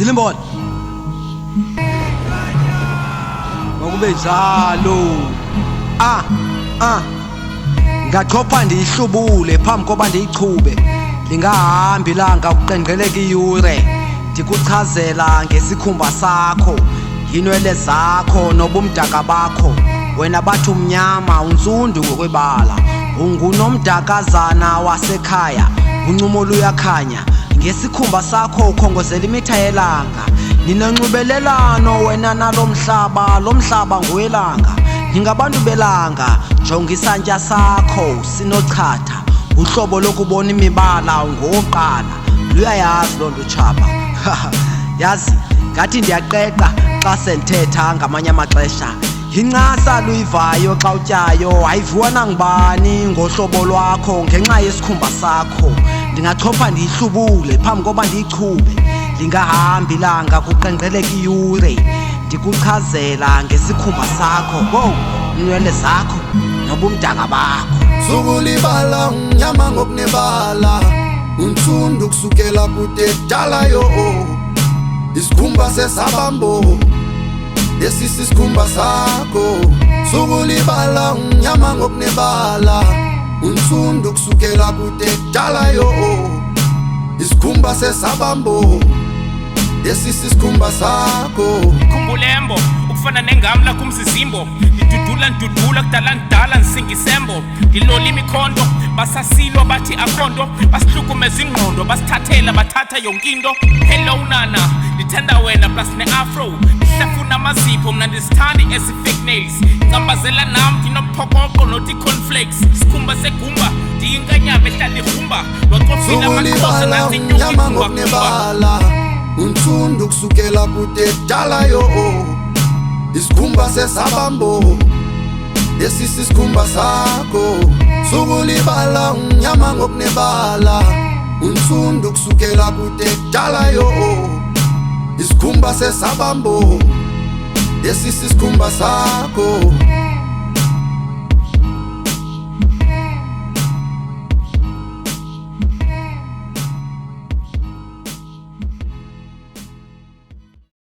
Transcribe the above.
Zilimbona Ngakube njalo ngachopha ndiyihlubule phambi koba ndiyichube lingahambi ilanga kuqenqgeleka iyure ndikuchazela ngesikhumba sakho inwele zakho nobumdaka bakho wena bathi umnyama unsundu ngokwebala ungunomdakazana wasekhaya uncumo luyakhanya ngesikhumba sakho ukhongozela imitha yelanga ninonxibelelano wena nalomhlaba lomhlaba ngoyelanga ningabantu belanga jonga isantya sakho sinochatha uhlobo lokubona imibala ngoqala luyayazi loo nto tshaba yazi ngathi ndiyaqeqa xa senthetha ngamanye amaxesha incasa luyivayo xa utyayo ayiviwa nangubani ngohlobo lwakho ngenxa yesikhumba sakho ndingachopha ndiyihlubule phambi koba ndiyichube lingahambi ilanga kuqenqgeleka iyure ndikuchazela ngesikhumba sakho inwele zakho nobumdaka bakho sukulibala umnyama ngokunebala unsundu kusukela kude dala yo isikhumba sesabambo lesisi isikhumba sakho sukulibala umnyama ngokunebala unsundu kusukela kude dala yo isikhumba sesabambo lesisi isikhumba sakho khumbulembo ukufana nengamla kumzizimbo ndidudula kudala ndala nsingisembo ndilola imikhonto basasilwa bathi akhonto basihlukumeza ingqondo basithathela bathatha yonkinto hello nana ndithanda wena plus ne-afro ndihlafuna amazipho mna ndizithandi ezi-fake nails ncambazela nam ndinomphokoqo nothi cornflakes isikhumba segumba ndiyinkanyama ehlala irhumba lwacofile amakhosa nansinyama ngokunebala unsundu kusukela kude dala yo isikhumba sesabambo lesisi isikhumba sakho sukulibala umnyama ngokunebala unsundu kusukela kude dala yo isikhumba sesabambo lesisi isikhumba sakho